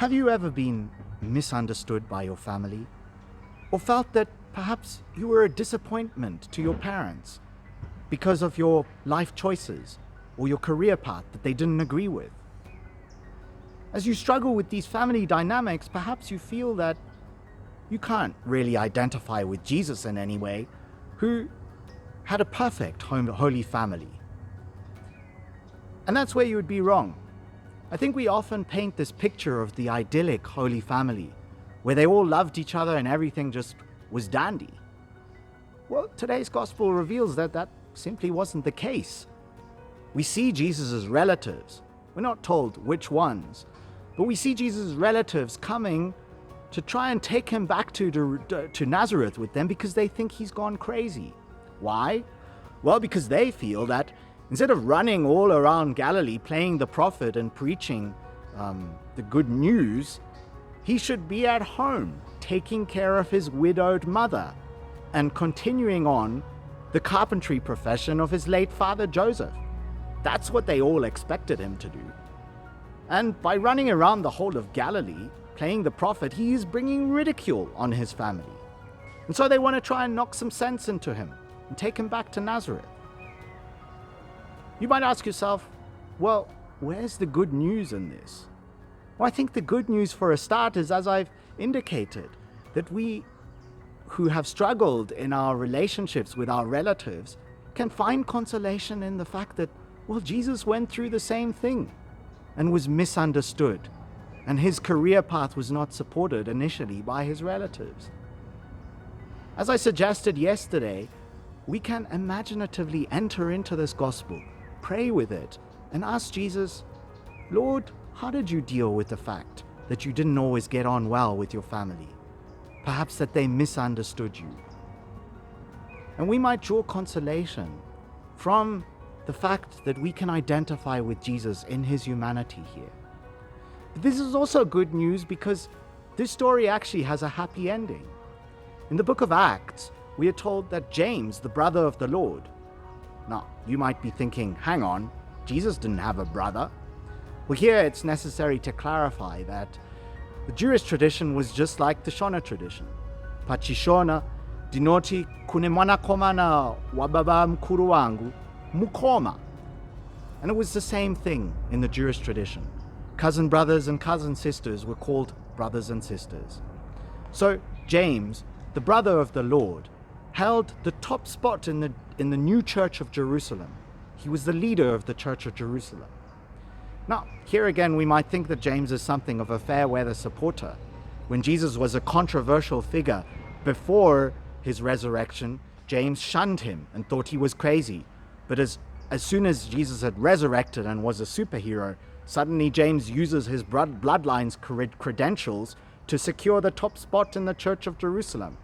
Have you ever been misunderstood by your family? Or felt that perhaps you were a disappointment to your parents because of your life choices or your career path that they didn't agree with? As you struggle with these family dynamics, perhaps you feel that you can't really identify with Jesus in any way, who had a perfect holy family. And that's where you would be wrong. I think we often paint this picture of the idyllic holy family, where they all loved each other and everything just was dandy. Well, today's gospel reveals that that simply wasn't the case. We see Jesus' relatives. We're not told which ones, but we see Jesus' relatives coming to try and take him back to Nazareth with them because they think he's gone crazy. Why? Well, because they feel that instead of running all around Galilee playing the prophet and preaching the good news, he should be at home taking care of his widowed mother and continuing on the carpentry profession of his late father Joseph. That's what they all expected him to do. And by running around the whole of Galilee, playing the prophet, he is bringing ridicule on his family. And so they want to try and knock some sense into him and take him back to Nazareth. You might ask yourself, well, where's the good news in this? Well, I think the good news for a start is, as I've indicated, that we who have struggled in our relationships with our relatives can find consolation in the fact that, well, Jesus went through the same thing and was misunderstood, and his career path was not supported initially by his relatives. As I suggested yesterday, we can imaginatively enter into this gospel, pray with it, and ask Jesus, Lord, how did you deal with the fact that you didn't always get on well with your family? Perhaps that they misunderstood you. And we might draw consolation from the fact that we can identify with Jesus in his humanity here. But this is also good news because this story actually has a happy ending. In the book of Acts, we are told that James, the brother of the Lord. Now, you might be thinking, hang on, Jesus didn't have a brother. Well, here it's necessary to clarify that the Jewish tradition was just like the Shona tradition. Pachishona dinoti kune mwanakomana wa baba mkuru wangu mukoma. And it was the same thing in the Jewish tradition. Cousin brothers and cousin sisters were called brothers and sisters. So James, the brother of the Lord, held the top spot in the new church of Jerusalem. He was the leader of the church of Jerusalem. Now, here again, we might think that James is something of a fair weather supporter. When Jesus was a controversial figure before his resurrection, James shunned him and thought he was crazy. But as soon as Jesus had resurrected and was a superhero, suddenly James uses his bloodline's credentials to secure the top spot in the church of Jerusalem.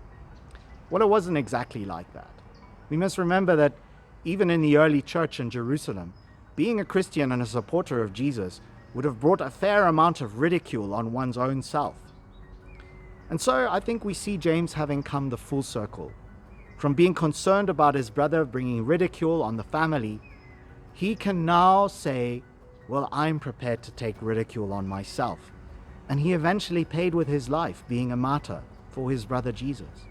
Well, it wasn't exactly like that. We must remember that even in the early church in Jerusalem, being a Christian and a supporter of Jesus would have brought a fair amount of ridicule on one's own self. And so I think we see James having come the full circle. From being concerned about his brother bringing ridicule on the family, he can now say, well, I'm prepared to take ridicule on myself. And he eventually paid with his life, being a martyr for his brother Jesus.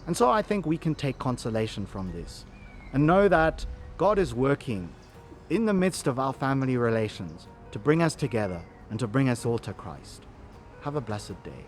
And so I think we can take consolation from this and know that God is working in the midst of our family relations to bring us together and to bring us all to Christ. Have a blessed day.